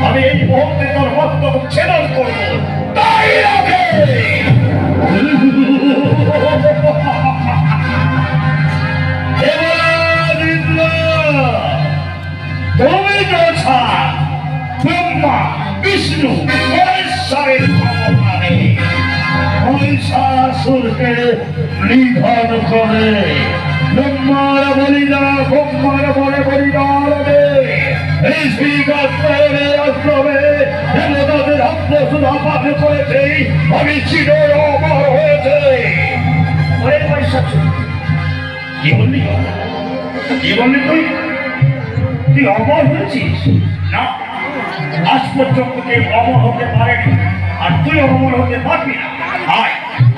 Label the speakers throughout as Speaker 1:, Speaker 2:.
Speaker 1: আমি এই মুহূর্তে তোর মস্তক ছেদন করবো, তাই রাখে। তুমি তো ব্রহ্মা বিষ্ণু মহেশ্বরের ক্ষমতায় মহিষাসুরকে নিধন করে ব্রহ্মার বলিদান ব্রহ্মার বলে বলিদান দেবতাদের আত্মসুধা পাঠ করেছে, আমি চির অমর হয়েছে। কি বললি কি বললি তুই? তুই অমর হয়েছিস না? আজ পর্যন্ত কেউ অমর হতে পারেনি, আর তুই অমর হতে পারবি না।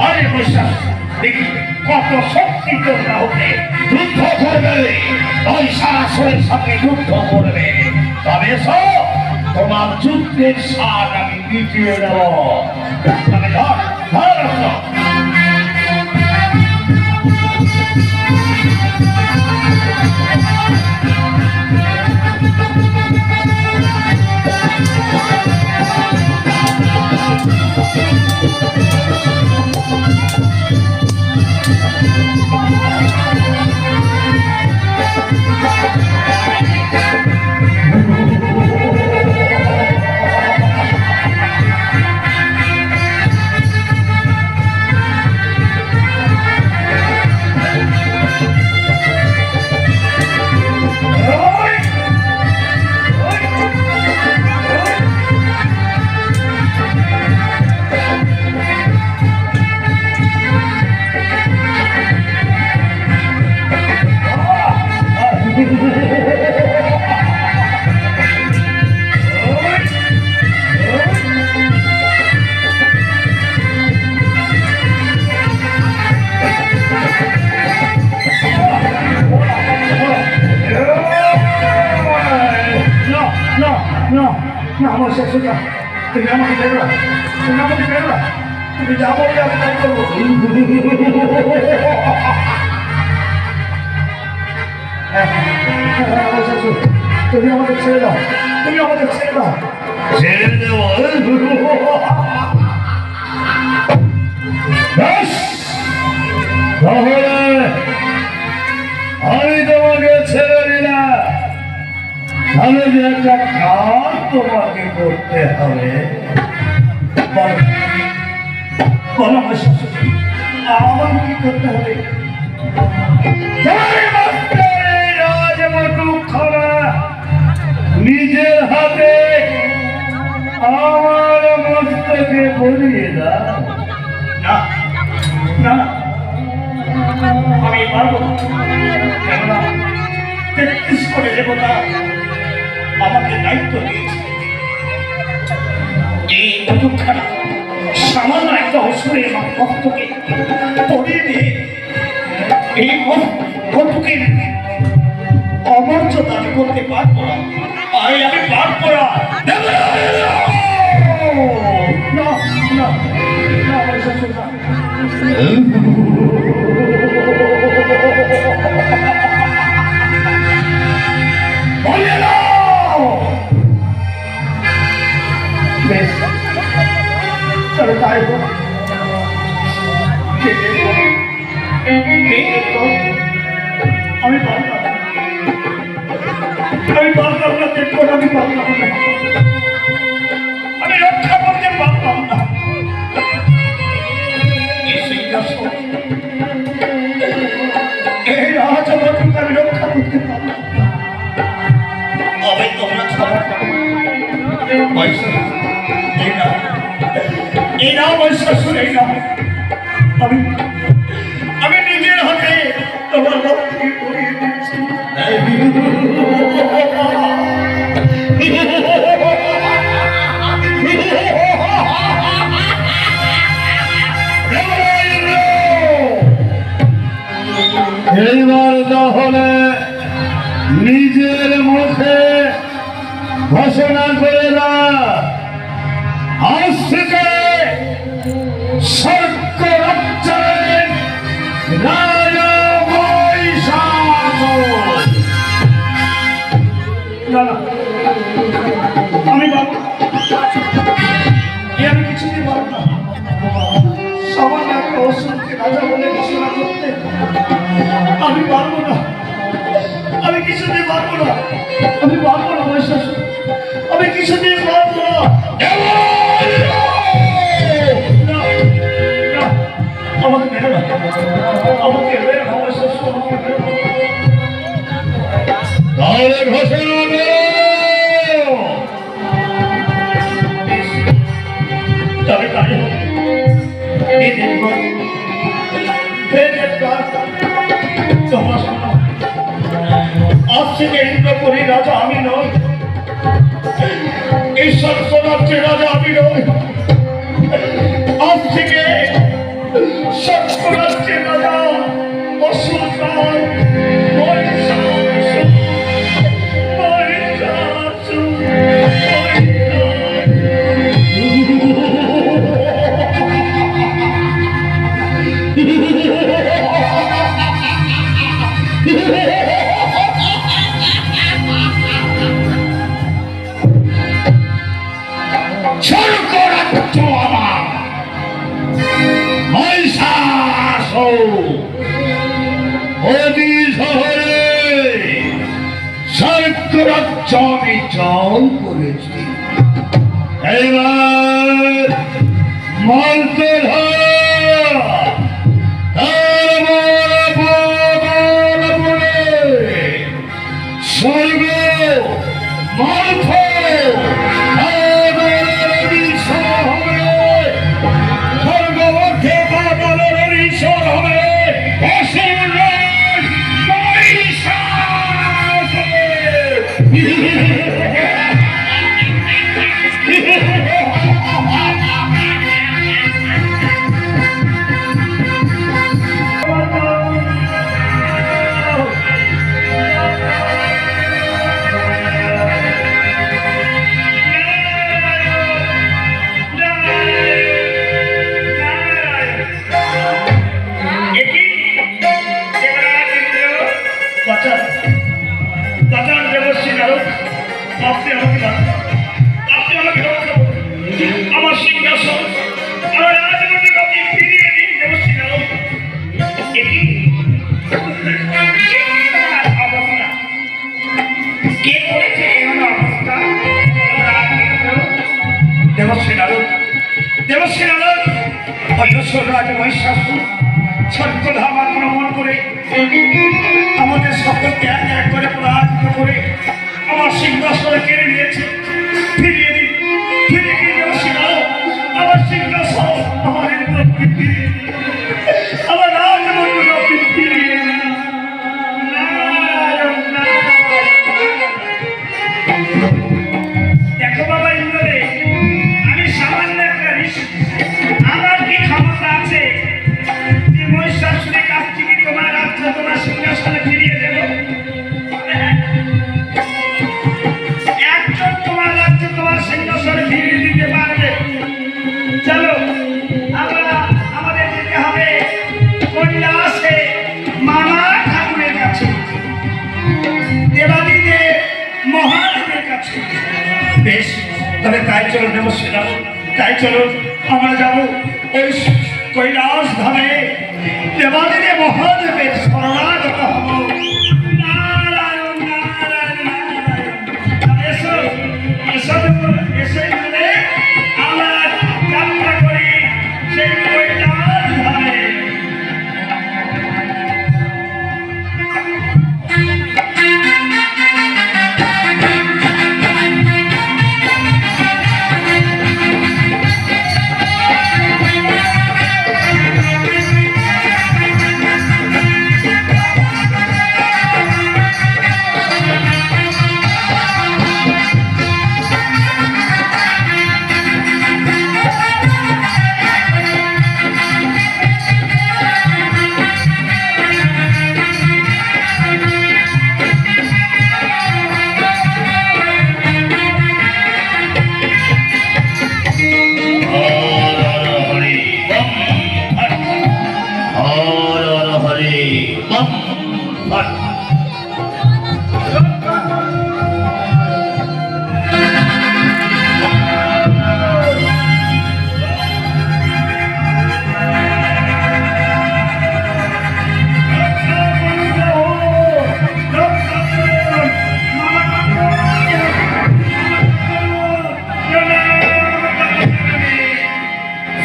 Speaker 1: আরে বিশ্বাস দেখি কত শক্তি তোর হতে যুদ্ধ করবে, ওই সারাসরের সাথে যুদ্ধ করবে। তবে তোমার যুদ্ধের স্বাদ আমি মিটিয়ে দেব। তবে ধর আমার শেষটা তুমি আমাকে দেবে না, তুমি আমাকে দেবে না, তুমি যা বলবে আমি তাই করবো। তুমি আমাকে ছেড়ে দাও, তুমি আমাকে ছেড়ে দাও। ছেড়ে দেব আমি তোমাকে ছেড়ে দিলাম। তাহলে যে একটা কাজ তোমাকে করতে হবে, আমার কি করতে হবে? নিজের হাতে আমার মস্তকে বলিয়ে দাও। না না, আমি পারবো না, করে দেবো না। আমাকে দায়িত্ব দিয়েছে, এই দুঃখটা সামান্য একটা অসুরে আমার ভক্তকে পড়িয়ে দিয়ে এই ভক্তকে অমর্যাদা আমি করতে পারবো না। আমি পারবো না। আমি পারলাম না, আমি রক্ষা করতে পারলাম না। এই রাজমাকে আমি রক্ষা করতে পারলাম না। তবে তোমরা এই নাম শ্বশুর, এই নাম আমি নিজের হাতে তোমার ভক্তি করিয়ে দিচ্ছি। এইবার তাহলে নিজের মুখে ঘোষণা করে না, আজ থেকে স্বর্গ রাজ্যের রাজা মহিষাসুর। আমি বাবু রাজা বলে ঘোষণা করতে আমি পারবো না, আমি কিছুতেই পারবো না, আমি পারবো না মহিষাসুর, আমি কিছুতেই পারবো না। আমাকে মেরো না, আমাকে মেরো না মহিষাসুর, আমাকে মেরো না। তাহলে ঘোষণা তবে তাই আজ থেকে ইন্দ্রপুরী রাজা আমি নই, এই সর্বরাজ্যের রাজা আমি নই, আজ থেকে সর্বরাজ্যের রাজা অসুর আমি চাল করেছি, এবার মানতে স্বর্গ মার্থ স্বর্গবর্ধে বাদলের ঈশ্বর হবে আমার সিংহাসন আমার রাজমন্ত্রী ফিরিয়ে দিন দেবশ্রী নারদ। কে করেছে এমন অবস্থা? দেবশ্রী নারদ, দেবশ্রী নারদ, অযোধ্যর রাজ মহিষাসুর ছদ্মধাম আক্রমণ করে আমাদের সকলকে এক এক করে পরাজিত করে আমার সিংহাসনে কেড়ে নিয়েছে। ফিরিয়ে দিন, ফিরিয়ে দিন দেবশ্রী নারদ, আমার সিংহাসন আমার ইন্দ্রপুরী ফিরিয়ে দিন, আমার রাজমন্ডলী ফিরিয়ে দিন। দেখো বাবা ইন্দ্রদেব, আমি সামান্য একটা ঋষি, আমার কি ক্ষমতা আছে যে মহিষাসুরের কাছ থেকে তোমার রাজ্য তোমার সিংহাসনে ফিরিয়ে দেব? একজন তোমার রাজ্য তোমার সিংহাসনে ফিরিয়ে দিতে পারবে? চলো আমরা আমাদের যেতে হবে কৈলাসে মামা ঠাকুরের কাছে, দেবাদিদেব মহাদেবের কাছে। বেশ, তবে তাই চলো দেবশ্রী নারদ, তাই চলো আমরা যাবো ওই কৈলাস ধামে দেবাদিদেব মহাদেবের শরণাগত হব। নারায়ণ নারায়ণ নারায়ণ। এসো এসো এসে গেলে আমরা যাত্রা করি সেই কৈলাস ধামে।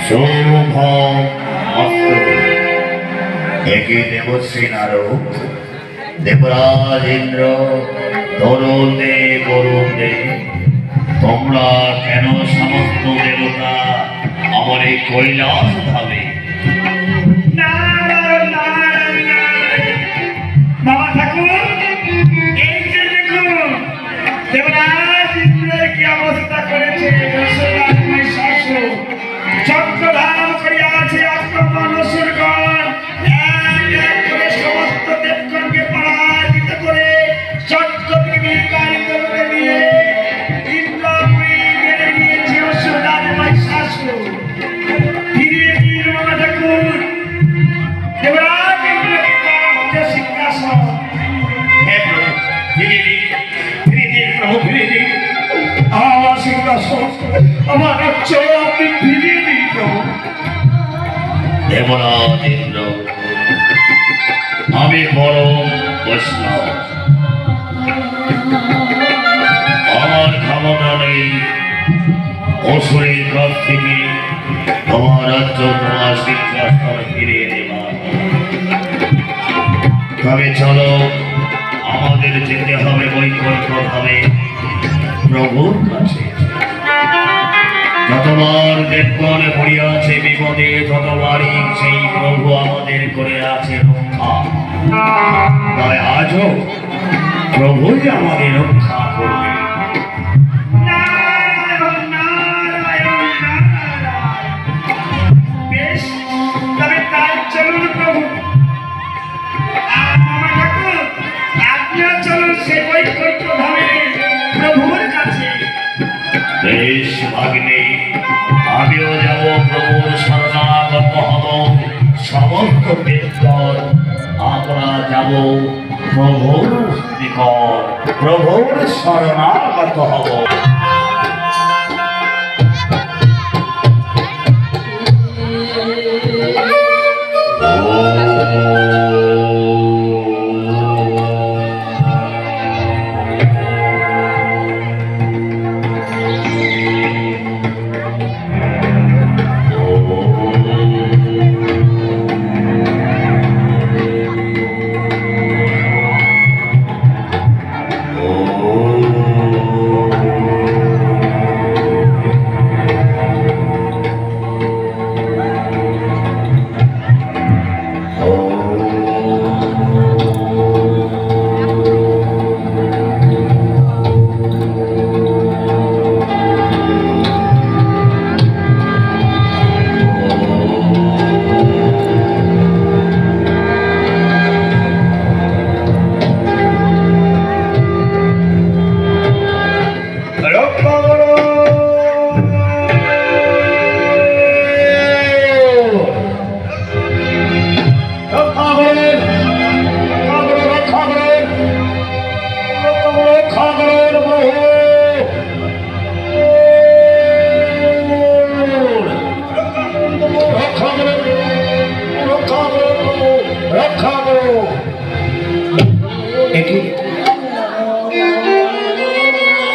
Speaker 1: শুভম অস্তু। একে দেবশ্রী নারদ, দেবরাজ ইন্দ্র, তরুণ দেব, বরুণ দেব, তোমরা কেন সমস্ত দেবতা আমার এই কৈলাস ভাবে?
Speaker 2: বাবা ঠাকুর, এই যে দেখুন দেবরাজ ইন্দ্রের কি অবস্থা করেছে। চক্র ধারণ করিয়া আছে আক্রমণ অসুরগণ, এক এক করে সমস্ত দেবগণকে পরাজিত করে চক্রকে বিতাড়িত করে দিয়ে ইন্দ্রপুরী মেরে নিয়েছে অসুররাজ মহিষাসুর। ফিরিয়ে দিন বাবা ঠাকুর দেবরাজ ইন্দ্রকে রাজ্য সিংহাসন।
Speaker 1: হে প্রভু, ফিরিয়ে দিন, ফিরিয়ে দিন প্রভু, ফিরিয়ে দিন
Speaker 2: আমার সিংহাসন, আমার রাজ্য আপনি ফিরিয়ে দিন প্রভু।
Speaker 1: দেবরাজ ইন্দ্র, আমি পরম বৈষ্ণব, আমার ক্ষমতা নেই অসুরের কাছ থেকে তোমার রাজ্য, তোমার সিংহাসন ফিরিয়ে দেওয়া। তবে চলো, আমাদের যেতে হবে বৈকুণ্ঠ ধামে প্রভুর কাছে। যতবার দেবগণে পড়িয়াছে বিপদে, ততবারই সেই প্রভু আমাদের করে আছে রক্ষা। তাই আজও প্রভুই আমাদের রক্ষা করবে।
Speaker 2: নারায়ণ, নারায়ণ, নারায়ণ। বেশ, তবে তাই চলুন প্রভু। আর মামা ঠাকুর, আপনিও চলুন সে বৈকুণ্ঠ ধামে প্রভুর কাছে।
Speaker 1: বেশ ভাগ্নে, আমিও যাব, প্রভুর শরণাগত হব। সমস্ত দেবগণ আমরা যাব প্রভুর নিকট, প্রভুর শরণাগত হব।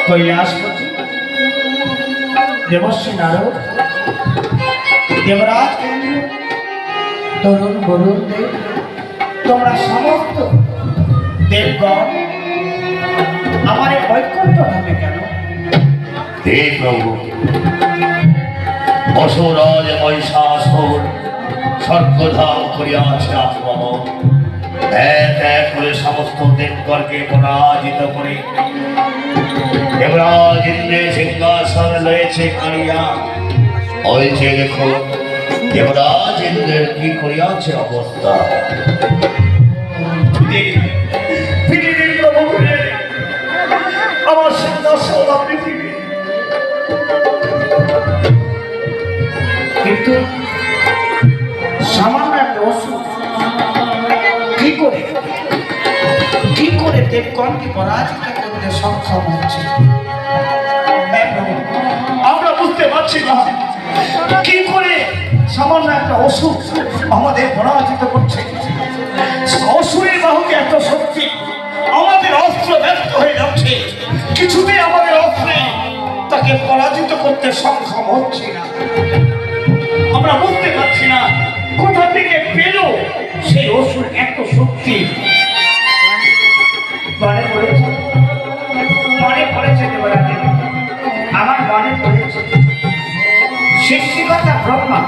Speaker 2: কৈলাসপতি দেবশ্রী নারদ, দেবরাজ ইন্দ্র, তরুণ বরুণ দেব, তোমরা সমস্ত দেবগণ আমার এই বৈকুণ্ঠ ধামে কেন?
Speaker 1: হে প্রভু, অসুরাজ মহিষাসুর স্বর্গধাম করিয়াছে আক্রমণ। এক এক করে সমস্ত দেবগণকে পরাজিত করে দেবরাজ ইন্দ্রের সিংহাসন রয়েছে কালিয়া। ওই যে দেখো দেবরাজ ইন্দ্রের কি করিয়াছে অবস্থা।
Speaker 2: আমার সিংহাসন আপনি ফিরিয়ে। কিন্তু সামান্য একটা অসুখ কি করে দেবগণকে পরাজিত করতে সক্ষম হচ্ছে আমরা বুঝতে পারছি না। কি করে সামান্য একটা অসুখ আমাদের পরাজিত করছে? অসুরের বাহুকে এত শক্তি, আমাদের অস্ত্র ব্যর্থ হয়ে যাচ্ছে, কিছুতেই আমাদের অস্ত্রে তাকে পরাজিত করতে সক্ষম হচ্ছে না। আমরা বুঝতে পারছি না কোথা থেকে পেল সেই অসুর এত শক্তি। মনে পড়েছে, মনে পড়েছে দেবরাজে, আমার মনে পড়েছে সৃষ্টিকর্তা ব্রহ্মা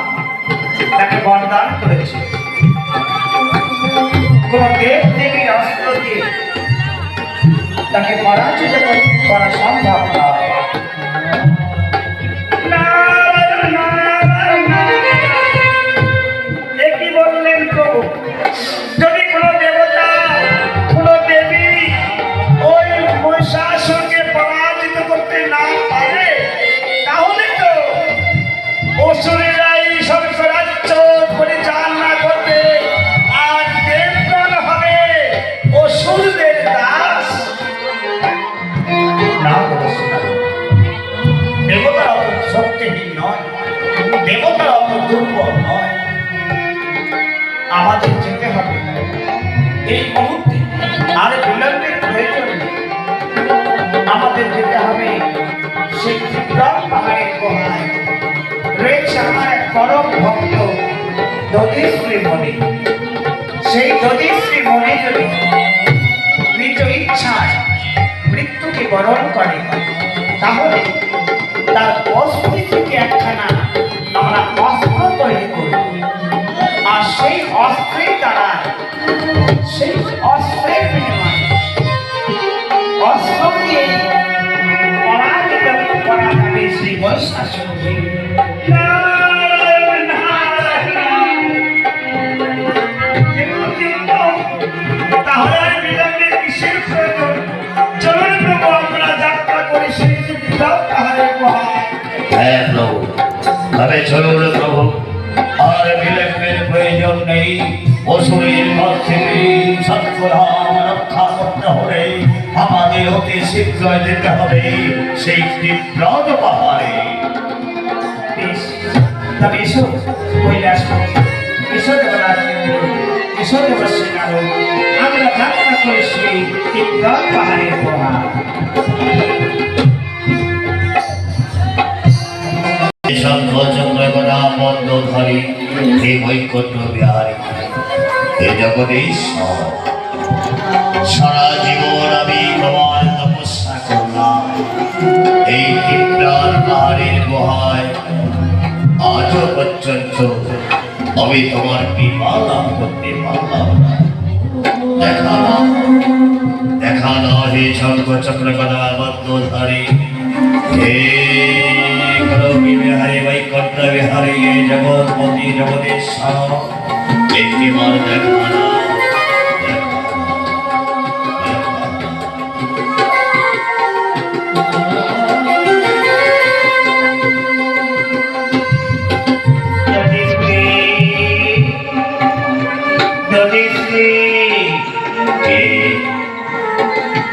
Speaker 2: তাকে বরদান করেছে কোন দেব দেবীর অস্ত্র দিয়ে তাকে পরাজিত করা সম্ভব নয়। একই বললেন প্রভু, যদি কোনো দেবতা কোনো দেবী ওই মহিষাসুরকে পরাজিত করতে না পারে, তাহলে তো অসুরেরাই স্বর্গরাজ্য পরিচালনা করবে আর দেবগণ হবে অসুরদের দাস। না দেবতারা অত শক্তিহীন নয়, দেবতারা অত দুর্বল নয়। আমাদের যেতে হবে এই মুহূর্তে, আর বিলম্বের প্রয়োজন নেই। আমাদের যেতে হবে সেই ত্রিপুরার পাহাড়ের গুহায় রয়েছে আমার এক পরম ভক্ত দধিশ্রী মণি। সেই দধিশ্রী মণি যদি নিজ ইচ্ছায় মৃত্যুকে বরণ করে, তাহলে তার অস্থি থেকে একখানা আমরা অস্ত্র তৈরি করব, আর সেই অস্ত্রের দ্বারা সেই অস্ত্রের বিনিময়ে অস্ত্র দিয়ে পরাজিত করা যাবে সেই মহিষাসুরকে। তাহলে আর বিলম্বের কিসের প্রয়োজন? চলুন প্রভু, আমরা যাত্রা করি সেই ত্রিপুরার পাহাড়ের গুহায়।
Speaker 1: হ্যাঁ প্রভু, তবে চলুন প্রভু, আর বিলম্বের প্রয়োজন নেই। অসুরের হাত থেকে সত্যধাম রক্ষা করতে হলে আমাদের অতি শীঘ্র যেতে হবে সেই ত্রিপ্রাত পাহাড়ে।
Speaker 2: বেশ, তবে এসো কৈলাসপতি, এসো দেবরাজ, এসো দেবশ্রী নারদ, আমরা যাত্রা করি সেই ত্রিপুরার পাহাড়ের গুহায়।
Speaker 1: চন্দ্রচন্দ্রপদাবদ্ধধারী হে বৈকুণ্ঠ বিহারী, হে জগদীশ, সারা জীবন আমি তোমার তপস্যা করলাম এই ত্রিপুরার পাহাড়ের গুহায়। আজও পর্যন্ত আমি তোমার কৃপা লাভ করতে পারলাম না। দেখা না হে শঙ্খচক্রপদাবদ্ধধারী, হে বিহারী বৈকুণ্ঠ বিহারী, হে জগৎপতি জগদীশ, একটিবার দেখা না।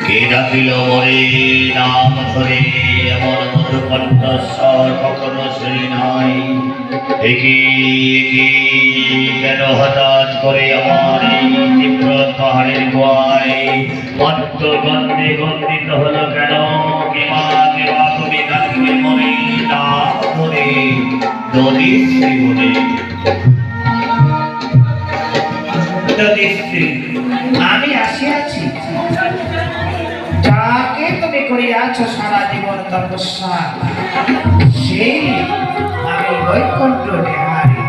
Speaker 1: কে ডাকিল মরে নাম ধরে, এমন মধুকণ্ঠ স্বর কখনো শুনি নাই। একি কেন হঠাৎ করে আমার এই তীব্র পাহাড়ের গুহায় মাত্র গন্ধে গন্ধিত হলো কেন? কিমা কিমা তুমি ডাকিলে মরে নাম ধরে, দধিশ্রী বলে।
Speaker 2: দধিশ্রী, আমি আসিয়াছি, যাকে তুমি করিয়াছ সারা জীবন তপস্যা, সেই আমি বৈকুণ্ঠ বিহারী।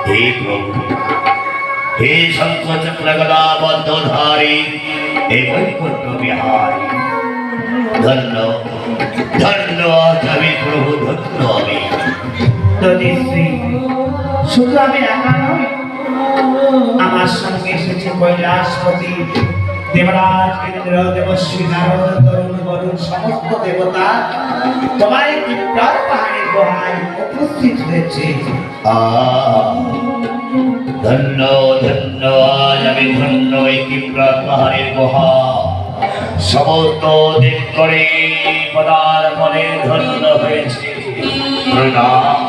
Speaker 1: হে প্রভু, হে শঙ্খচক্রগদাবদ্ধধারী, হে বৈকুণ্ঠ বিহারী, ধন্য ধন্য আমি প্রভু, ধন্য আমি।
Speaker 2: দধিশ্রী, শুধু আমি একা নই, আমার সঙ্গে এসেছে কৈলাসপতি, দেবরাজ, ইন্দ্র, দেবশ্রী, নারদ, তরুণ, বরুণ, সমস্ত দেবতা তোমার এই ত্রিপুরার পাহাড়ের গুহায় উপস্থিত হয়েছে।
Speaker 1: ধন্য ধন্য আজ আমি ধন্য এই ত্রিপুরার পাহাড়ের গুহা। সমস্ত দিক করে পদার্পণে ধন্য হয়েছে। প্রণাম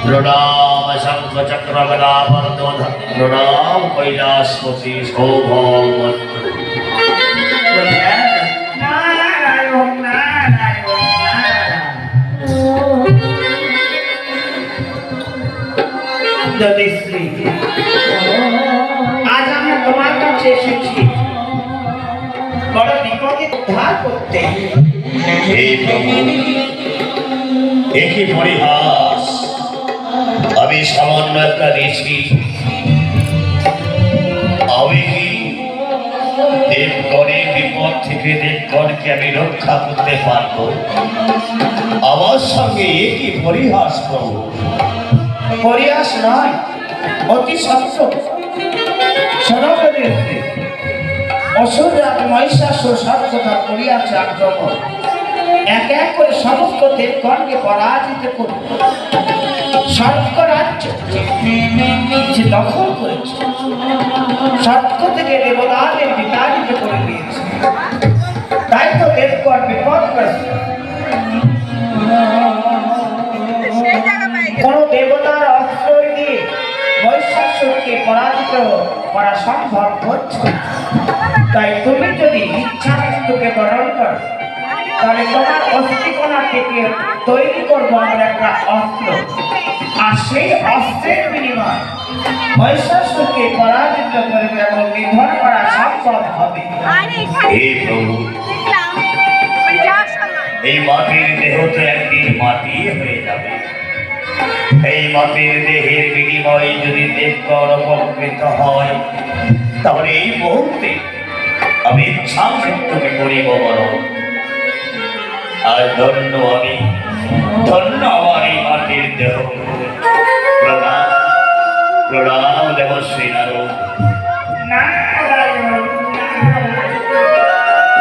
Speaker 1: প্রণাম শঙ্খচক্রগদাবদ্ধধারী, প্রণাম কৈলাসপতি সৌভৌম।
Speaker 2: নারায়ণ নারায়ণ নারায়ণ। করতে।
Speaker 1: হে প্রভু, একই পরিহাস! আমি সামান্য একটা ঋষি, আমি কি দেবগণের বিপদ থেকে দেবগণকে আমি রক্ষা করতে পারবো? আমার সঙ্গে একই পরিহাস প্রভু।
Speaker 2: পরিহাস নয়, অতি সত্য। সনাতনের অসুররাজ মহিষাসুর সব কথা করিয়াছে আক্রমণ। এক এক করে সমস্ত দেবগণকে পরাজিত করে স্বর্গ রাজ্য যে দখল করেছে, স্বর্গ থেকে দেবতাদের বিতাড়িত করে দিয়েছে। তাই তো দেবগণ বিপদগ্রস্ত। কোন দেবতার অস্ত্র দিয়ে মহিষাসুরকে পরাজিত করা সম্ভব হচ্ছে। তাই তুমি যদি ইচ্ছা মৃত্যুকে বরণ করো, তাহলে তোমার অস্থিকণা থেকে তৈরি করবো আমরা একটা অস্ত্র, আর সেই অস্ত্রের বিনিময় মহিষাসুরকে পরাজিত করবে এবং নিধন করা সম্ভব হবে।
Speaker 1: হে প্রভু, এই মাটির দেহ তো একদিন মাটি হয়ে যাবে। এই মাটির দেহের বিনিময়ে যদি দেবগণ উপকৃত হয়, তাহলে এই মুহূর্তে আমি ইচ্ছা মৃত্যুকে করিব বরং। আর ধন্য আমি, ধন্য আমার এই মাটির দেহ। প্রণাম, প্রণাম দেবশ্রী নারদ।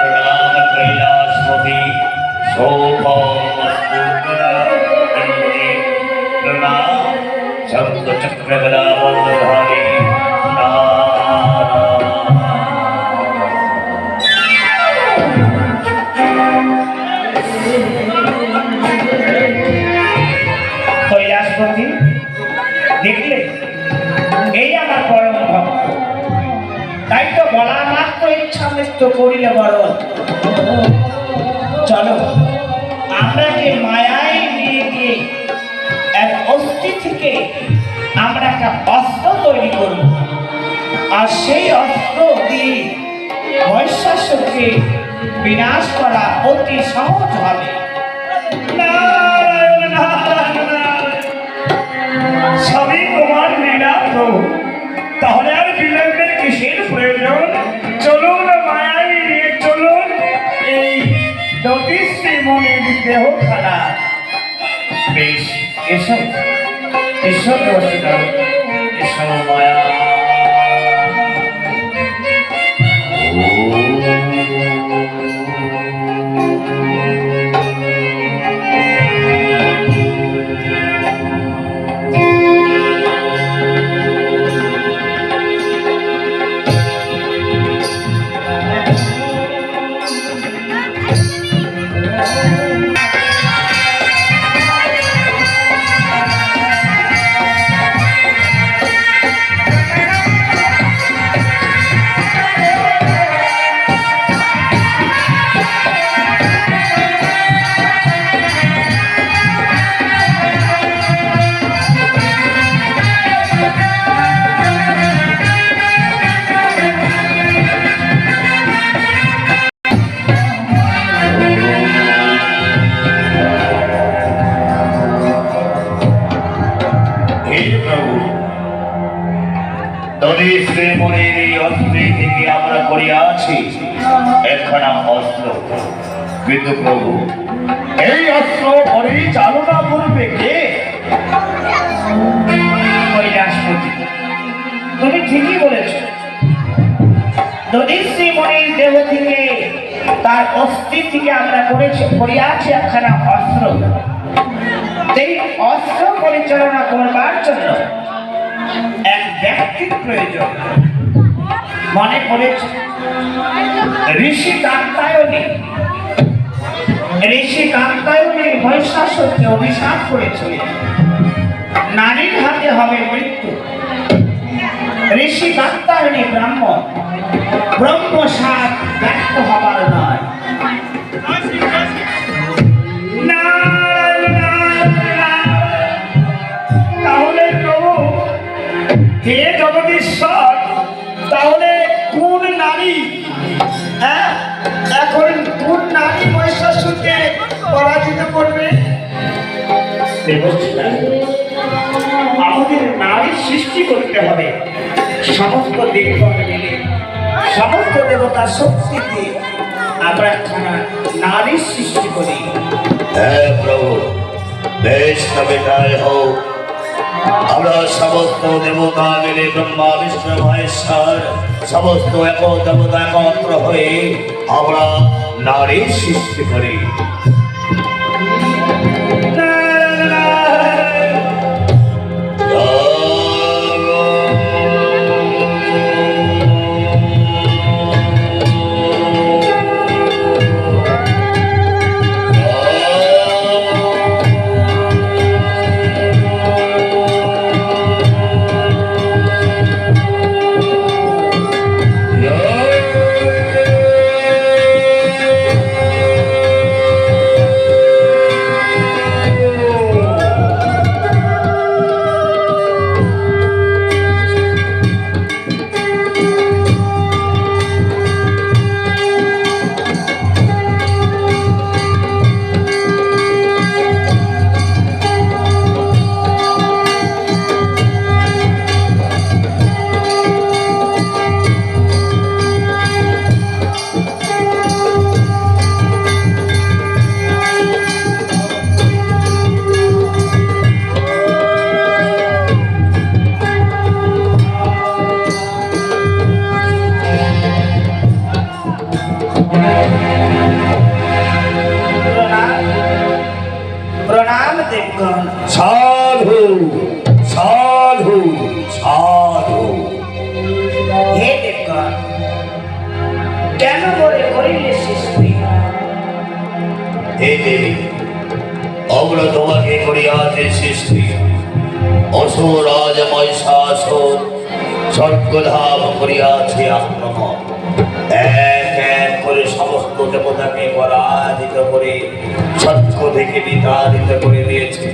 Speaker 1: প্রণাম কৈলাসপতি, সৌভাগ্যমস্তু। প্রণাম শঙ্খ চক্র গদা বন্ধধারী।
Speaker 2: কৈলাসপতি, দেখলে এই আমার পরম ভক্ত, তাই তো বলা মাত্র ইচ্ছা মৃত্যু করিলে বড়। চলো আমরা যে মায়ায় নিয়ে গিয়ে এক অস্থি থেকে আমরা একটা অস্ত্র তৈরি করব, আর সেই অস্ত্র দিয়ে মহিষাসুরকে বিনাশ করা অতি সহজ হবে।
Speaker 1: নারায়ণ, নারায়ণ, নারায়ণ। সবই তোমার লীলা প্রভু। তাহলে আর বিলম্বের কিসের প্রয়োজন? চলুন মায়াই নিয়ে চলুন এই জ্যোতিষী মনের দেহ খানা। বেশ,
Speaker 2: এসো এসো দেবশ্রী,
Speaker 1: এসো মায়া। মনের এই অস্ত্রে থেকে আমরা করিয়াছি একখানা অস্ত্র, কিন্তু প্রভু এই অস্ত্র পরিচালনা করবে কে?
Speaker 2: কৈলাসপতি, তুমি ঠিকই বলেছ। দধিশ্রী মনির দেহ থেকে, তার অস্থি থেকে আমরা করিয়াছি একখানা অস্ত্র। এই অস্ত্র পরিচালনা করবার জন্য এক ব্যক্তির প্রয়োজন। মনে পড়েছে ঋষি কাত্যায়নী, মহিষাসুরকে অভিশাপ করেছিলেন, নারীর হাতে হবে মৃত্যু। ঋষি কাত্যায়নী ব্রাহ্মণ, ব্রহ্মসাপ ব্যক্ত হবার নয়।
Speaker 1: তাহলে প্রভু হে জগদীশ্বর, তাহলে কোন নারী, হ্যাঁ এখন কোন নারী
Speaker 2: মহিষাসুরকে পরাজিত করবে?
Speaker 1: দেবশ্রী, আমাদের নারী সৃষ্টি করতে হবে সমস্ত দিকগণ মিলে, সমস্ত দেবতার শক্তি দিয়ে আমরা একখানা নারী সৃষ্টি করি।
Speaker 3: হ্যাঁ প্রভু, বেশ তবে তাই হোক। আমরা সমস্ত দেবতা মিলে ব্রহ্মা বিষ্ণু মহেশ্বর সমস্ত এক দেবতা একত্র হয়ে আমরা নারী সৃষ্টি করি।
Speaker 1: প্রণাম দেবগণ।
Speaker 3: সাধু সাধু সাধু।
Speaker 1: হে দেবগণ, কেন মনে করিলে সৃষ্টি?
Speaker 3: হে দেবী, আমরা তোমাকে করিয়াছে সৃষ্টি। অসুর রাজ মহিষাসুর স্বর্গধাম করিয়াছে আক্রমণ। এক এক করে সমস্ত দেবতাকে পরাজিত করে স্বর্গ থেকে বিতাড়িত করে দিয়েছে।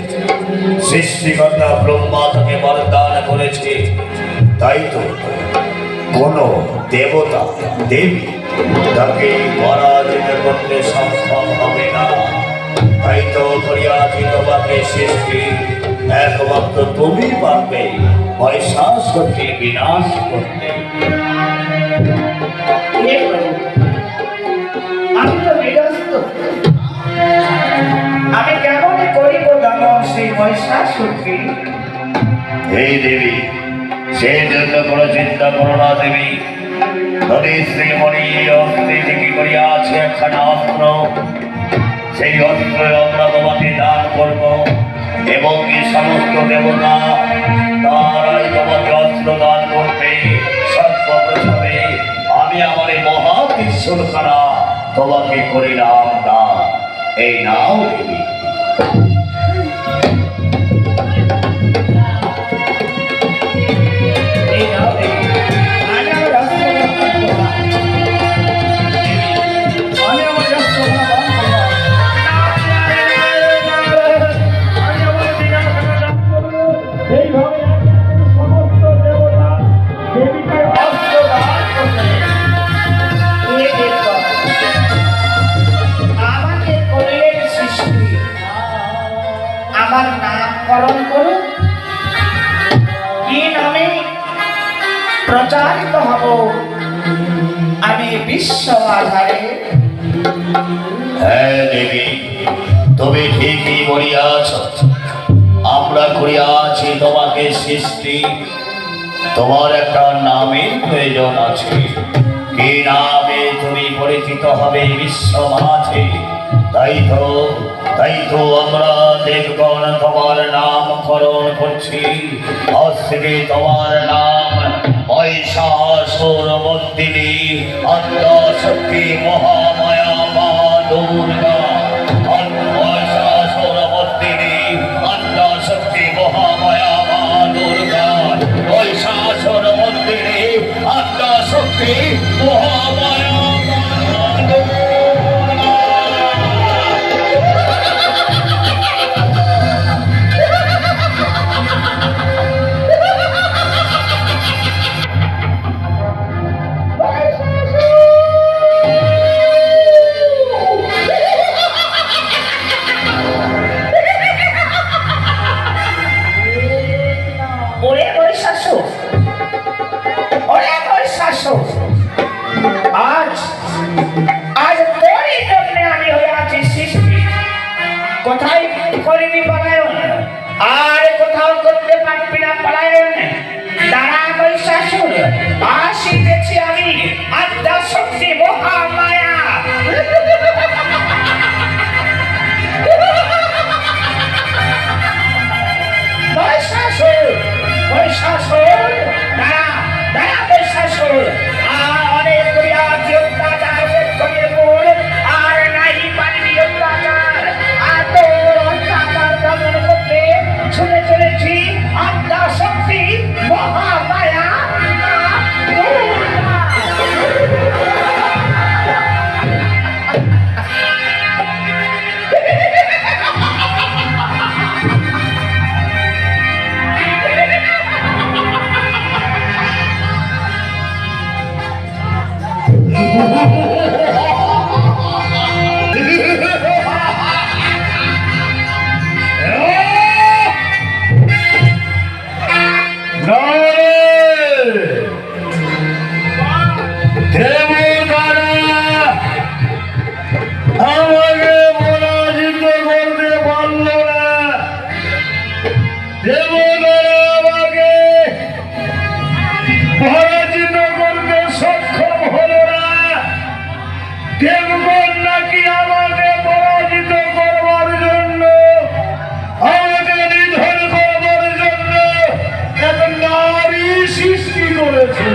Speaker 3: সৃষ্টিকর্তা ব্রহ্মা তাকে বরদান করেছে, তাই তো কোন দেবতা দেবী তাকে পরাজিত করতে সক্ষম হবে না। তাই তো করিয়াছি তোমাকে সৃষ্টি, একমাত্র তুমি পারবে মহিষাসুরকে বিনাশ করতে।
Speaker 1: হে প্রভু, আমি তো বিরস্ত, আমি কেমন করিব দমন সেই মহিষাসুরকে?
Speaker 3: হে দেবী, সেই জন্য কোনো চিন্তা করো না দেবী। নদী শ্রীমণি অস্ত্রে থেকে করিয়াছে একখানা অস্ত্র, সেই অস্ত্র আমরা তোমাকে দান করব এবং এই সমস্ত দেবতা তারাই তোমাকে অস্ত্র দান করবে। সর্বপ্রথমে আমি আমার এই মহা ত্রিশূল খানা তোমাকে করিলাম দান। এই নাও দেবী।
Speaker 1: এই নাও দেবী, আমি আমার অস্ত্র দান করব না। আমি আমার অস্ত্র দান করব না। আমি আমার বিনাশনা দান করব। এইভাবে সমস্ত দেবতা দেবীকে অস্ত্র দান করবে। হে দেবগণ, আমাকে করিলেন সৃষ্টি, আমার নামকরণ করুন। কি নামে প্রচারিত হব আমি বিশ্ব আধারে?
Speaker 3: হ্যাঁ দেবী, তুমি ঠিকই বলিয়াছ। আমরা করিয়াছি তোমাকে সৃষ্টি, তোমার একটা নামের প্রয়োজন আছে। কি নামে তুমি পরিচিত হবে বিশ্ব মাঝে? তাই তো আমরা দেবগণ তোমার নামকরণ করছি। আজ থেকে তোমার নাম মহিষাসুর মর্দিনী আদ্যাশক্তি মহামায়া মা দুর্গা। মহিষাসুর মর্দিনী আদ্যাশক্তি মহামায়া মা দুর্গা। মহিষাসুর মর্দিনী আদ্যাশক্তি মহামায়া মা দুর্গা।
Speaker 4: কোথায় করবি পলায়ন? আর কোথাও করতে পারবি না পলায়ন। দাঁড়া মহিষাসুর, আসিতেছি আমি, আদ্যা শক্তি মহামায়া। মহিষাসুর, মহিষাসুর, দাঁড়া, দাঁড়া মহিষাসুর। অনেক করিয়াছি অত্যাচার, অনেক করিয়ে মোর, আর নাই পারিবি অত্যাচার। আর তোর অত্যাচার দমন করতে শুনে চলেছি আদ্যা শক্তি মহামায়া।
Speaker 3: আমাকে পরাজিত করতে পারলো না, দেবতারা আমাকে পরাজিত করতে সক্ষম হলো না। দেবগণ নাকি আমাকে পরাজিত করবার জন্য, আমাকে নিধন করবার জন্য এক নারী সৃষ্টি করেছে।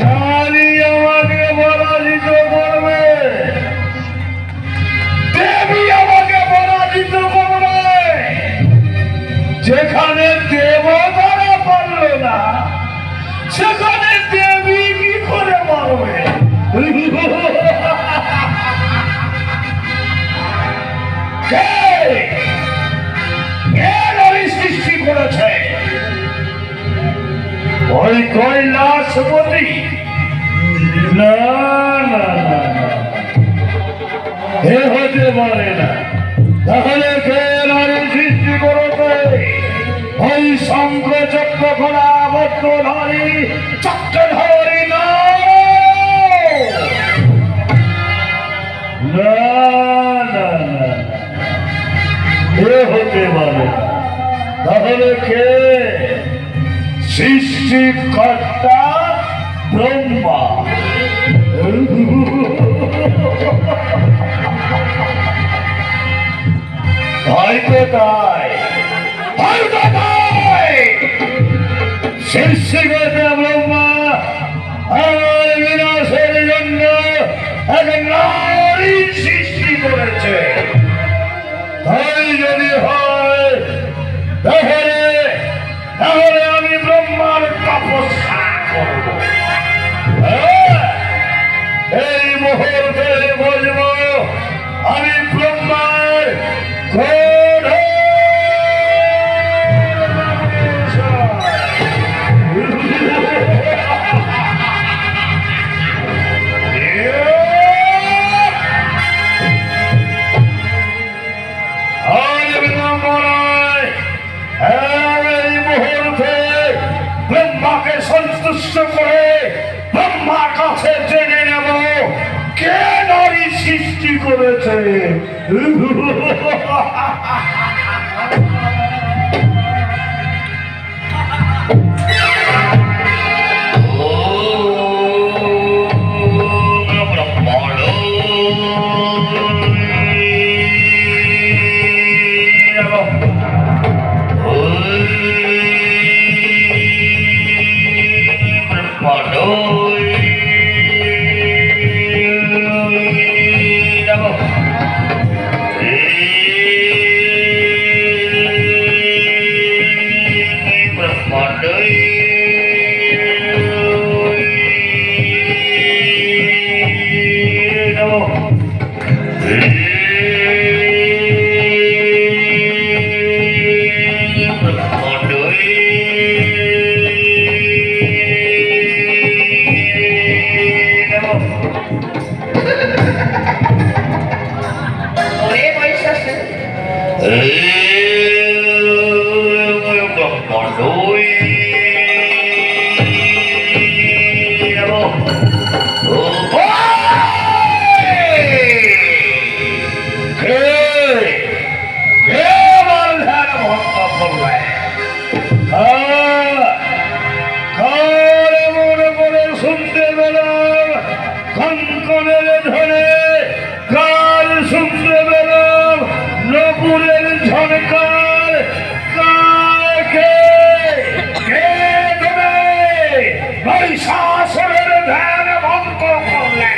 Speaker 3: নারী আমাকে পরাজিত করবে, দেবী আমাকে পরাজিত করবে। যেখানে দেবতারা পারল না, সেখানে দেবী কি করে পারবে? কে নারী সৃষ্টি করেছে? ওই কৈলাসপতি? না না না না, এ হতে পারে না। তাহলে কে নারী সৃষ্টি করেছে? ওই শঙ্খ চক্র ঘোড়া বদ্ধধারী চক্রধারী না, না না না, এ হতে পারে না। তাহলে কে? সৃষ্টিকর্তা ব্রহ্মা। হয়তো তাই, হয়তো তাই সৃষ্টিকর্তা ব্রহ্মা আমার বিনাশের জন্য এক নারী সৃষ্টি করেছে। তাই যদি হয় তাহলে তাহলে আমি ব্রহ্মার তপস্যা করব। এই মুহূর্তে বলব আমি ব্রহ্মার ক্রোধ। ব্রহ্মাকে সন্তুষ্ট করে ব্রহ্মার কাছে জেনে নেব কে নারী সৃষ্টি করেছে।
Speaker 1: শুনতে পেলাম কনকনের ধরে, কার শুনতে পেলাম নপুরের ঝনকার, কাকে কে দেবে মহিষাসুরের ধ্যান ভঙ্গ করলে?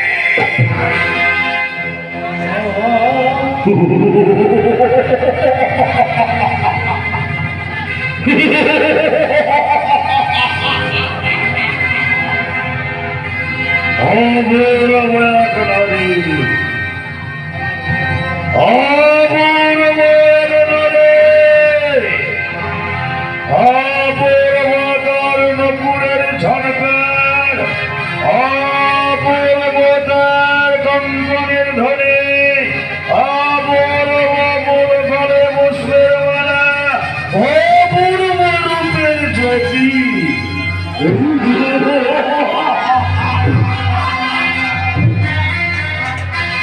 Speaker 1: নপুরের ঝনকার, অপূর্বতার কঙ্কনের ধ্বনি, অপূর্ব গলে মুসলের মালা, অপূর্ব রূপের জ্যোতি।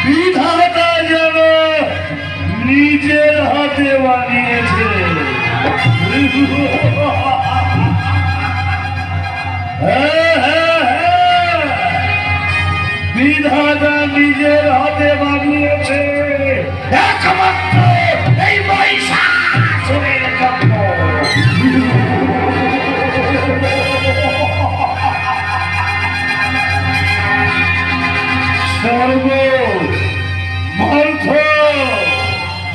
Speaker 1: বিধাতা যেন নিজের হাতে বানিয়েছে। বিধাতা নিজের হাতে বানিয়েছে একমাত্র এই মহিষাসুরের জন্য। স্বর্গ মন্থ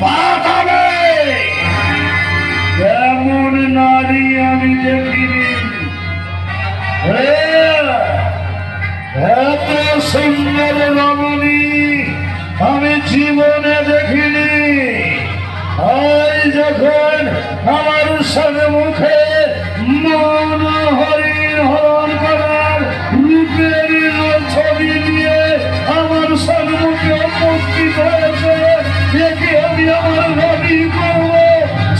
Speaker 1: পাতালে এমন নারী আমি দেখিনি। এত সুন্দর রমণী আমি জীবনে দেখিনি। আজ যখন আমার সম্মুখে মন হরিণ হরণ করার রূপের ছবি নিয়ে আমার সম্মুখে উপস্থিত হয়েছে, দেখে আমি আমার দাবি করব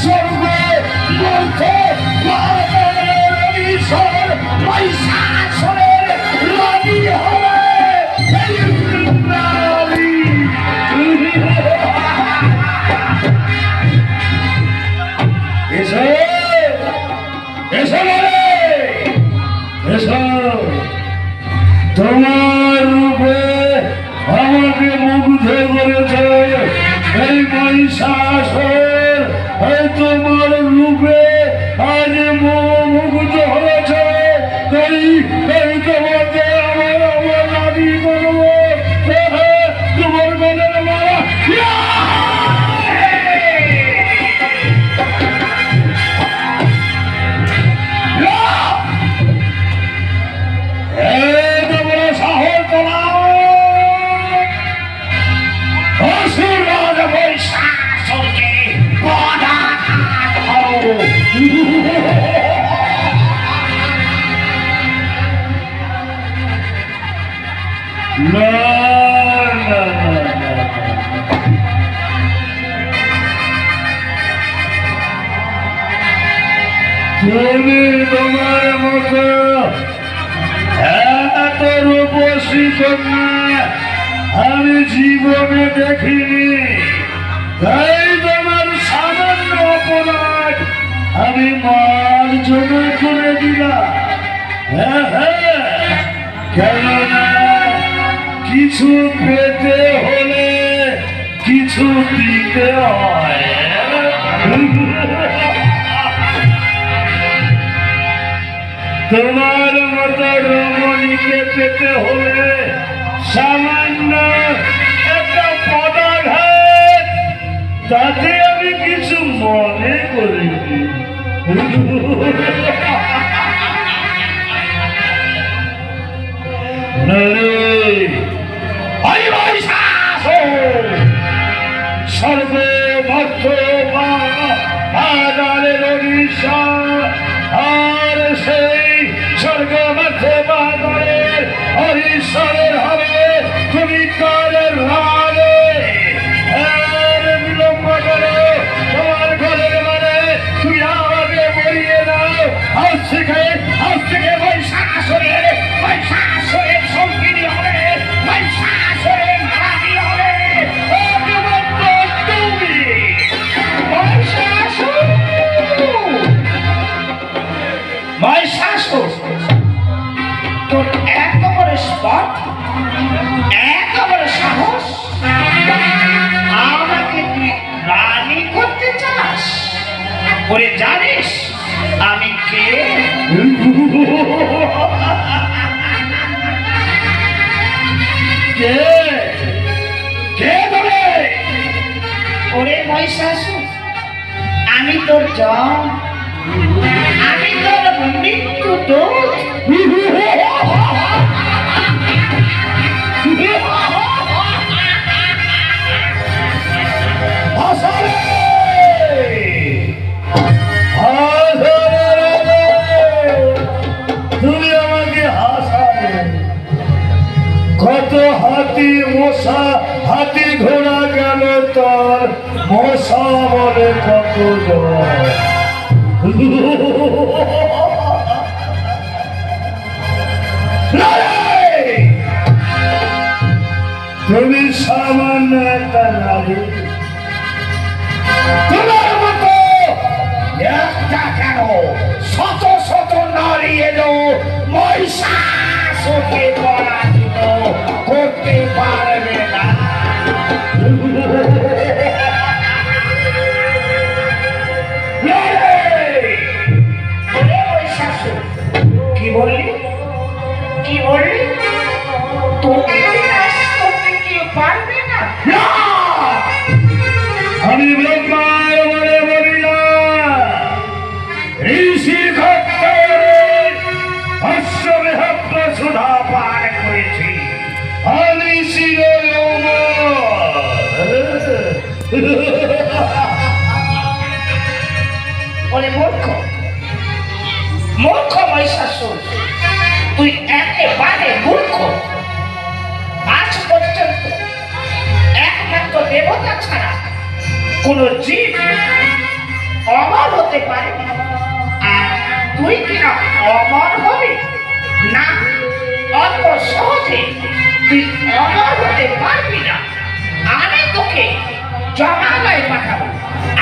Speaker 1: স্বর্গ মন্থ পাতালের ঈশ্বর মহিষাসুরের রানী হবে এই নারী। এসো এসো রে, এসো। তোমার রূপে আমাকে মুগ্ধ করেছে এই মহিষাসুর, এই তোমার রূপে আজ মুগ্ধ হয়েছে। তাই তোমাকে আমার দাবি করবো তোমার গলের মালা। তোমরা সাহস তোমার অসুর রাজ মহিষাসুরকে পদাঘাত করো। না না না না, তুমি তোমার মতো এত রূপসী কন্যা আমি জীবনে দেখিনি। তাই তোমার সামান্য অপরাধ আমি মার্জনা করে দিলাম। কেননা কিছু পেতে হলে কিছু দিতে হয়। তোমার মতো রমণীকে পেতে হলে সামান্য একটা পদাঘাত, তাতে আমি কিছু মনে করিনি। সর্বভক্ত পাগালের অভিশাপ, আর সেই স্বর্গমধ্য পাগালের হরিশ্বরের হবে তুমি কালের রাগে। বিলম্ব করো তোমার ঘরের মানে তুমি আমাকে বলিয়ে দাও। আজ থেকে মহিষাসুরের
Speaker 4: মহিষাসুর, আমি তোর জন, আমি তোর মৃত্যু দূত।
Speaker 2: তুমি আমাকে হাসালে। কত হাতি মশা, হাতি ঘোড়া গেল তোর, মশা বলে কত জন। তুমি সামান্য একটা নারী, তোমার মতো
Speaker 4: একটা কেন, শত শত নারী এলো মহিষাসুরকে পরাজিত করতে পারবে না। ওরে মহিষাসুর, কি বললি, কি বললি? তোকে বিনাশ করতে কেউ পারবে না।
Speaker 2: আমি ব্রহ্মার বলে বলি না, ঋষি খত্তরের অশ্বমেহত্ব সুধা পান করেছি। আমি শির
Speaker 4: বলে মূর্খ, মূর্খ মহিষাসুর, তুই একেবারে মূর্খ। আজ পর্যন্ত একমাত্র দেবতা ছাড়া কোন জীব অমর হতে পারে, আর তুই কিনা অমর হবি না? অত সহজে তুই অমর হতে পারবি না। আমি তোকে জমালয়ে পাঠাবো,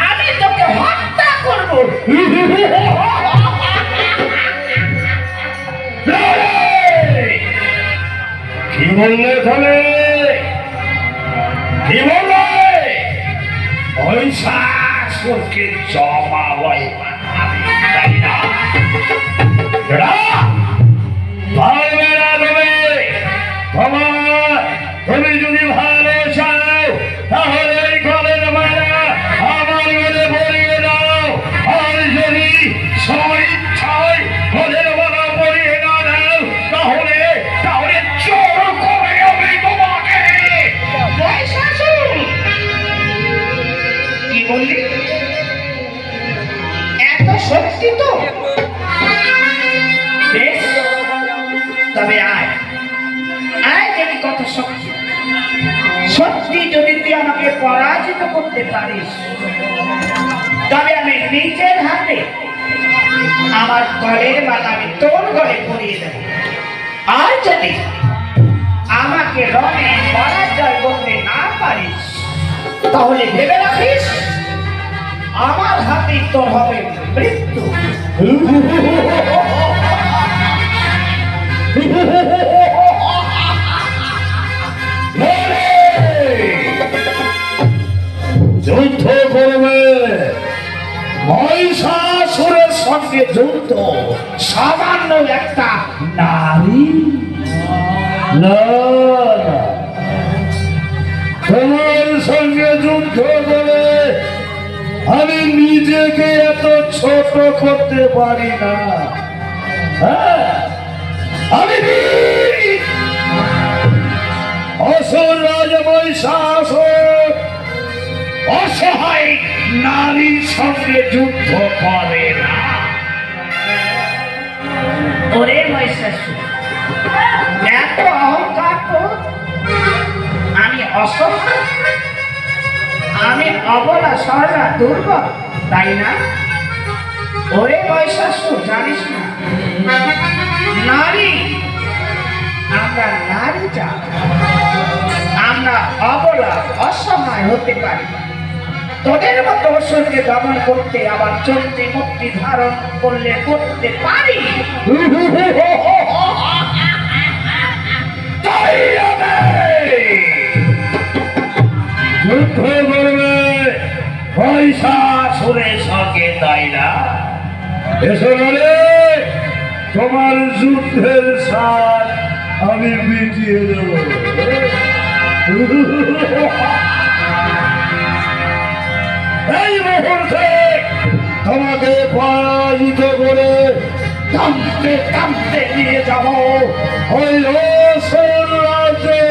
Speaker 4: আমি তোকে হত্যা করবো।
Speaker 2: কি বললে তাহলে? কি বললে? মহিষাসুরকে জমালয়ে পাঠাবি, তাই না? পারবে না তুমি। তুমি যদি ভালো চাও তাহলে এই ঘরের মারা আমার মনে পড়িয়ে দাও, আর যদি স্বইচ্ছায় ঘরের মারা পড়িয়ে না দাও তাহলে তাহলে চোর করে আমি তোমাকে।
Speaker 4: মহিষাসুর, কি বললি? এত সত্যি তো? বেশ, তবে আয় আয়, দেখি কত সত্যি। সত্যি যদি তুই আমাকে পরাজিত করতে পারিস, তবে আমি নিজের হাতে আমার গলের মালা আমি তোর গলে পরিয়ে দেব। আর যদি আমাকে রণে পরাজয় করতে না পারিস, তাহলে ভেবে রাখিস আমার হাতে তোর হবে মৃত্যু।
Speaker 2: যুদ্ধ করবে, মহিষাসুরের সঙ্গে যুদ্ধ?
Speaker 4: সামান্য একটা নারী?
Speaker 2: না, তোমার সঙ্গে যুদ্ধ করে আমি নিজেকে এত ছোট করতে পারি না। হ্যাঁ, আমি অসুর রাজ মহিষাসুর অসহায় নারীর সঙ্গে যুদ্ধ করে না।
Speaker 4: ওরে মহিষাসুর, এত অহংকার তো? আমি অসহায়, আমি অবলা সরলা দুর্বল, তাই না? ওরে মহিষাসুর, জানিস না নারী, আমরা নারী জাত, আমরা অবলা অসহায় হতে পারি। তোদের মতো অসুরকে দমন করতে আবার চলতে মুক্তি ধারণ করলে করতে পারি।
Speaker 2: যুদ্ধ করবে মহিষাসুরের সঙ্গে, তাই না? এসো বলে তোমার যুদ্ধের সাথ আমি মিটিয়ে দেব।
Speaker 1: এই মুহূর্তে তোমাকে পরাজিত করে কাঁদতে কাঁদতে নিয়ে যাব ওই অসুর রাজ্যে।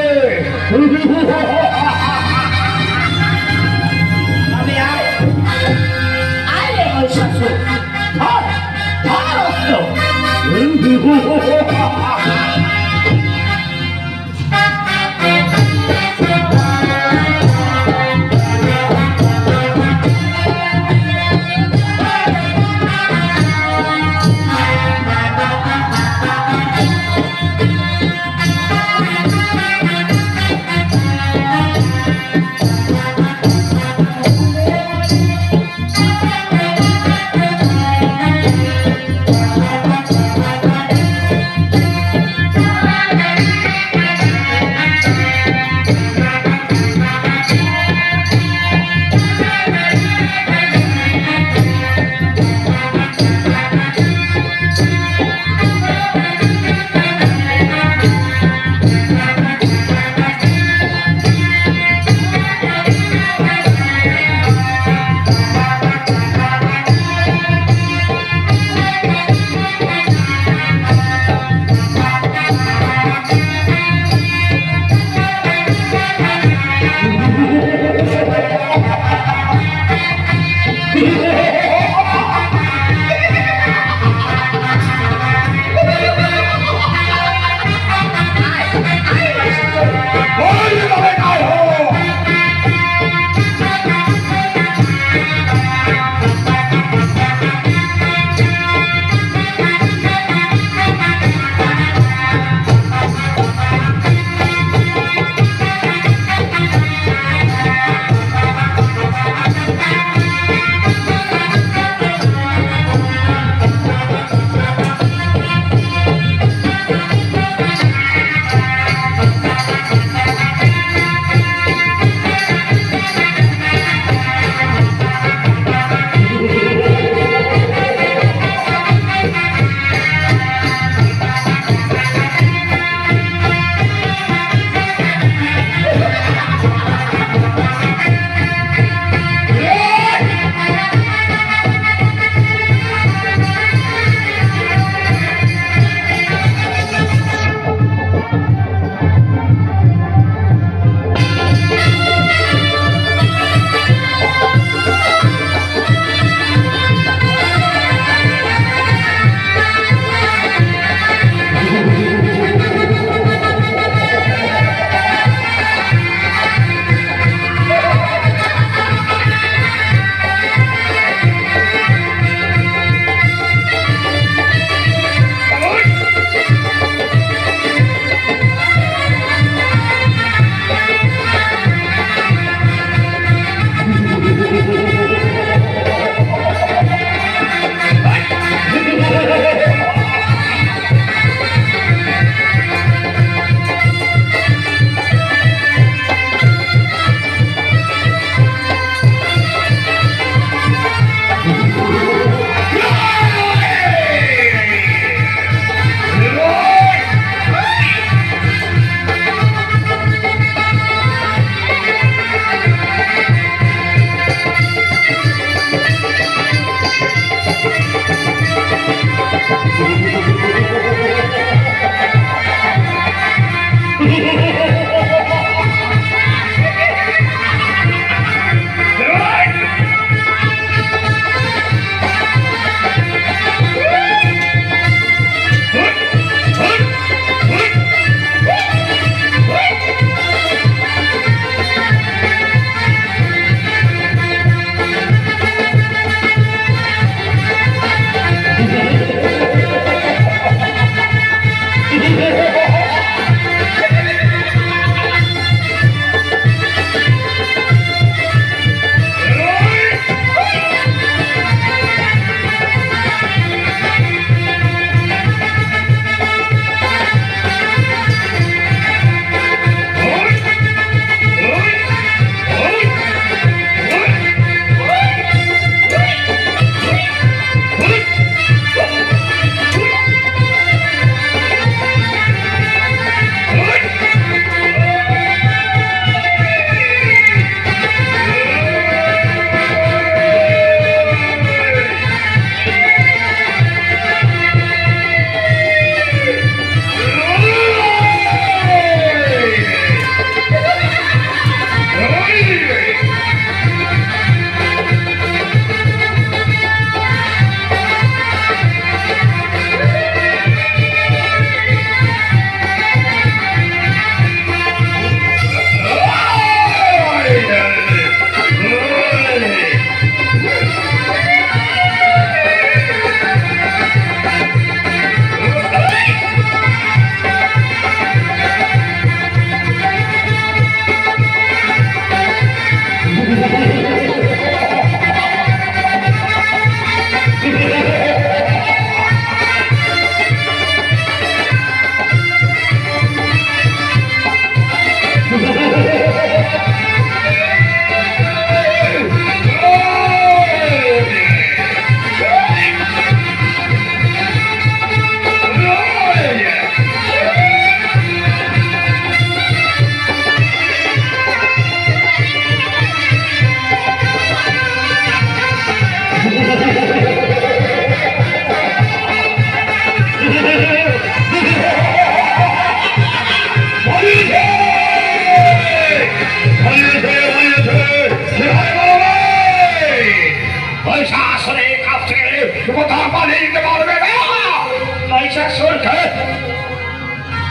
Speaker 4: তবে আয় আয় রে মহিষাসুর, ধর ধর অস্ত্র।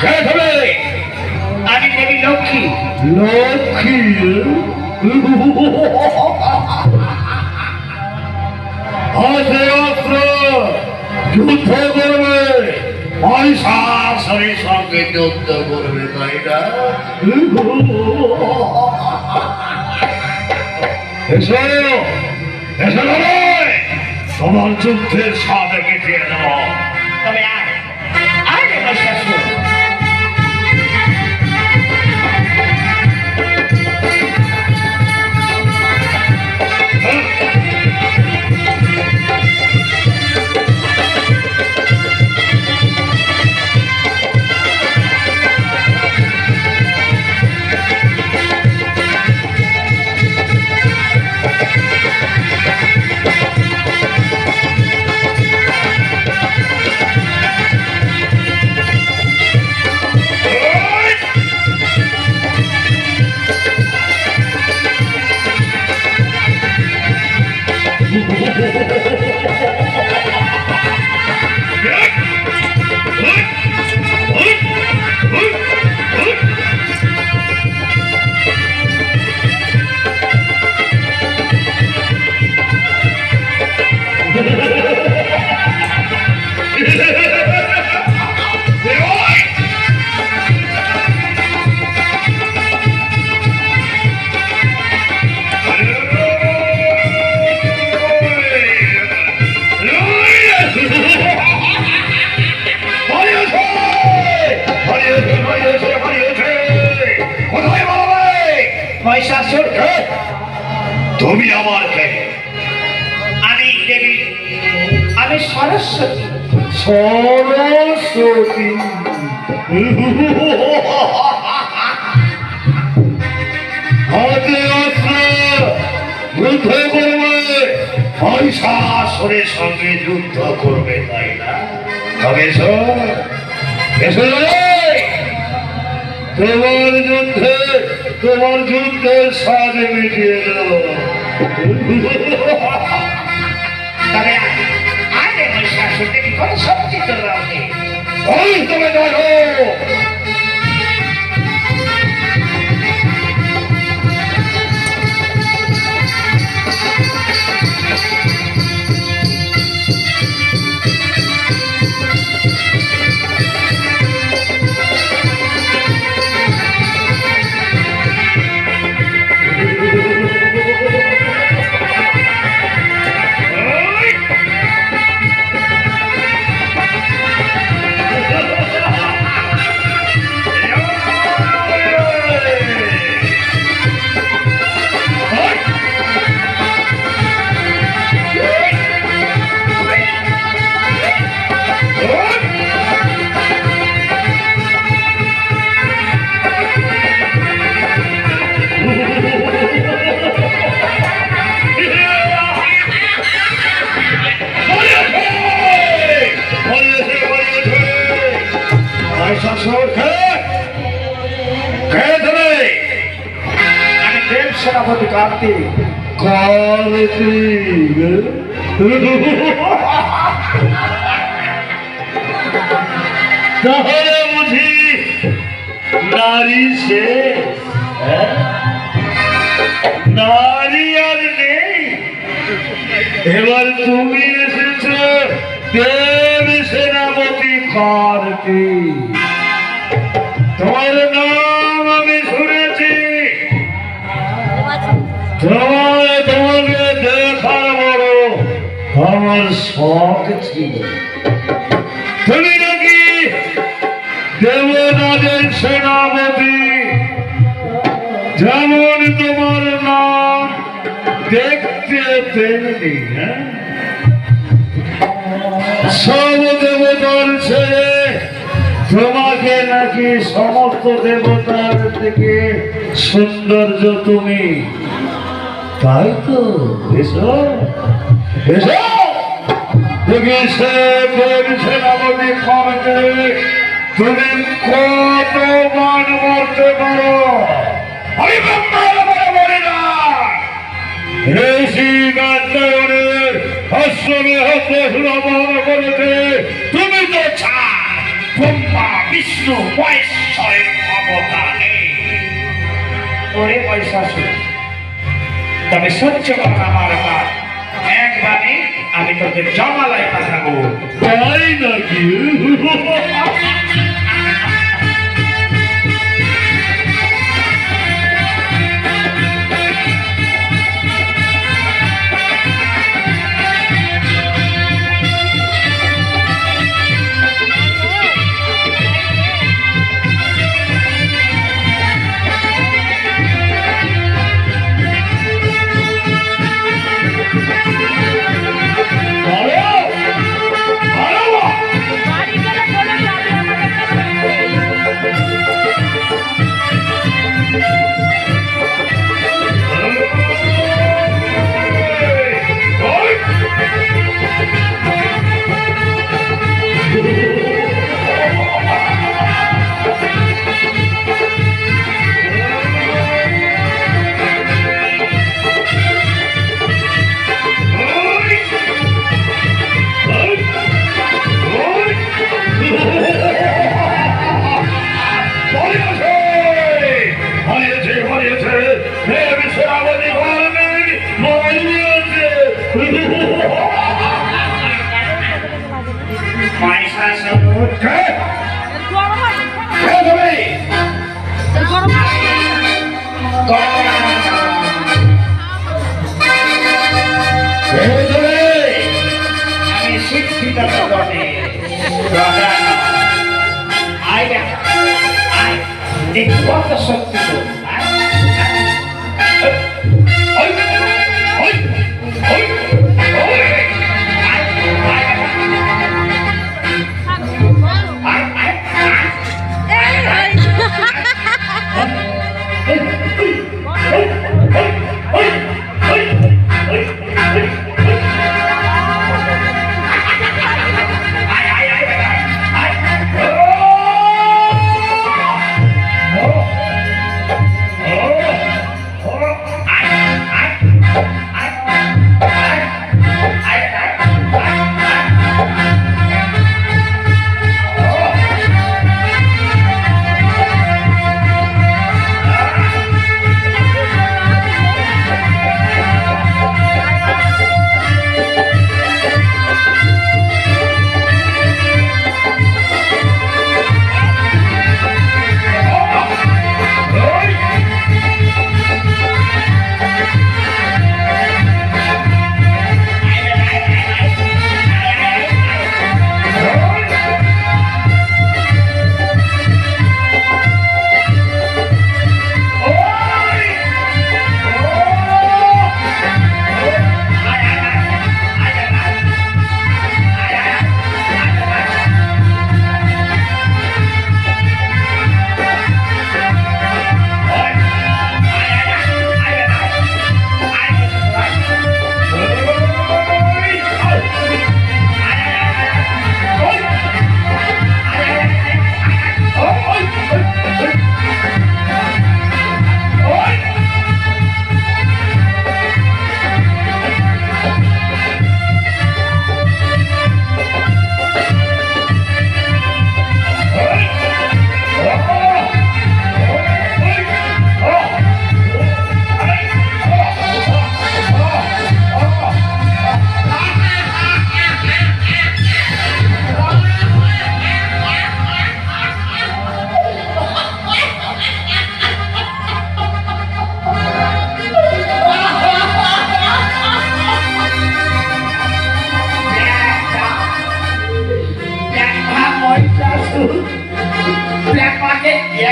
Speaker 3: কে তুমি?
Speaker 4: আমি দেবী লক্ষ্মী।
Speaker 3: লক্ষ্মী? হাতে অস্ত্র, যুদ্ধ করবে, মহিষাসুরের সঙ্গে যুদ্ধ করবে, তাই না? এসো, এসো লড়াই, তোমার যুদ্ধের স্বাদ মিটিয়ে দেবো।
Speaker 4: তবে আয়, আয় রে মহিষাসুর। মহিষাসুর,
Speaker 3: তুমি আমার কে?
Speaker 4: আমি দেবী, আমি সরস্বতী।
Speaker 3: সরস্বতী? হাতে অস্ত্র, যুদ্ধ করবে, মহিষাসুরের সঙ্গে যুদ্ধ করবে, তাই না? তবে এসো, এসো লড়াই, তোমার যুদ্ধের স্বাদ মিটিয়ে দেব।
Speaker 4: তবে আয় রে মহিষাসুর, দেখি কত শক্তি তোর রাতে।
Speaker 3: ওই তুমি দেখো,
Speaker 2: সেনাপতি কার্তিক।
Speaker 3: তাহলে বুঝি নারী সে, নারী আর নেই। এবার তুমি এসেছ দেব সেনাপতি কার্তিক। তোমার নাম আমি শুনেছি, তোমাকে দেখার বড় আমার শখ ছিল। তুমি নাকি দেবরাজের সেনাপতি, যেমন তোমার নাম দেখতে তেমনি। সব দেবতার ছেড়ে তোমাকে নাকি সমস্ত দেবতার থেকে সৌন্দর্য তুমি, তাই তো? এসো এসো, দেখি সে দেব সেনাপতি পাবে তুমি কত মান মরতে পারো। আমি বলি না, ঋষি গান্ধারের আশ্রমে হতে শ্রবণ করেছে, তুমি তো ছাড়।
Speaker 1: বিষ্ণু মহেশ্বরের অবতারে।
Speaker 4: ওরে মহিষাসুর, তবে সহ্য কর আমার কাজ। একবারে আমি তোকে জমালয় পাঠাবো।
Speaker 1: তাই নাকি?
Speaker 5: বাড়ি গেলে বলে যাবে আমাদের কাছে।
Speaker 4: মহিষাসুর,
Speaker 5: গরম আছে, গরম আছে।
Speaker 4: আমি শিক্ষিত বটে, রাজা নয়। আয় দেখা, আয় দেখ কত শক্তি তোর। আয়, আয়, আয়, আয়, আয়, আয়, আয়, আয়, আয়, আয়।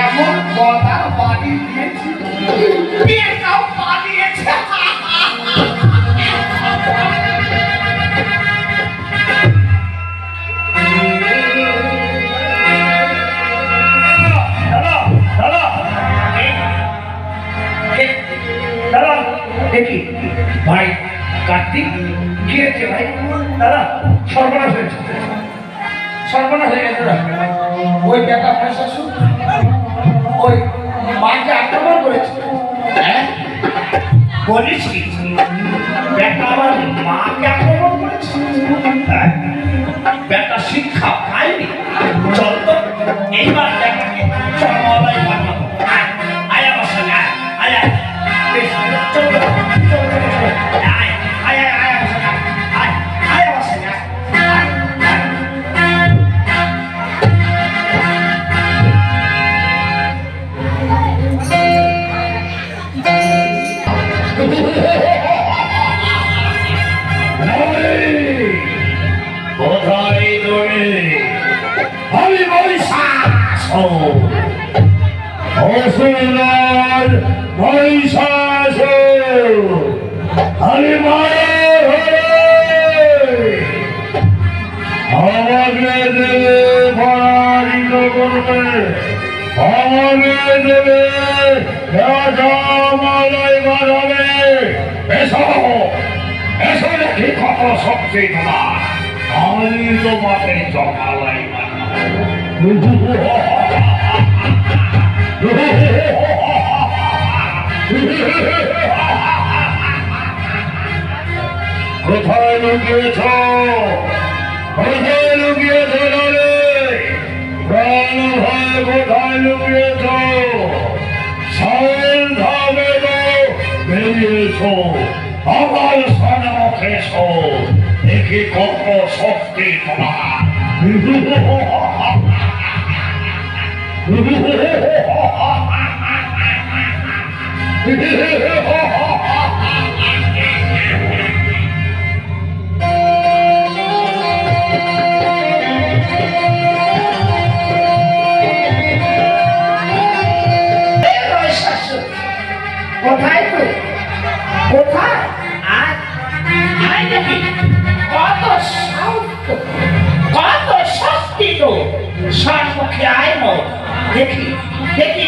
Speaker 4: এমন গদার বাড়ি দিয়েছি, পেটাও পালিয়েছে।
Speaker 1: দেখি ভাই কার্তিক কি হয়েছে ভাই? দাদা সর্বনাশ হয়েছে, সর্বনাশ হয়ে গেছে। ওই বেটা মহিষাসুর ওই মাকে আক্রমণ করেছে। হ্যাঁ
Speaker 4: বলিস কি বেটা আমার মাকে আক্রমণ করেছে?
Speaker 1: বেটা শিক্ষা পায়নি।
Speaker 4: চল তো এই
Speaker 1: অসুরার মহিষাসুর আমি মায়ের হয়ে আমাকে দেবে পরাজিত করবে, আমাকে দেবে রাজামালয় বাড়াবে। এসো এসো দেখি কত শক্তি তোমার, আমি তোমাকে জমালাই কোথায় লুকিয়েছ, কোথায় লুকিয়েছ রে প্রাণ ভয়, কোথায় লুকিয়েছ? সন্ধ্যাবে বেরিয়েছ, আমার সন্মুখে এসো দেখি কত শক্তি তোমার।
Speaker 4: কোথায় তো কোথায় আয় আয় দেখি কত সাহস, কত শক্তি তো সম্মুখে আয় দেখি দেখি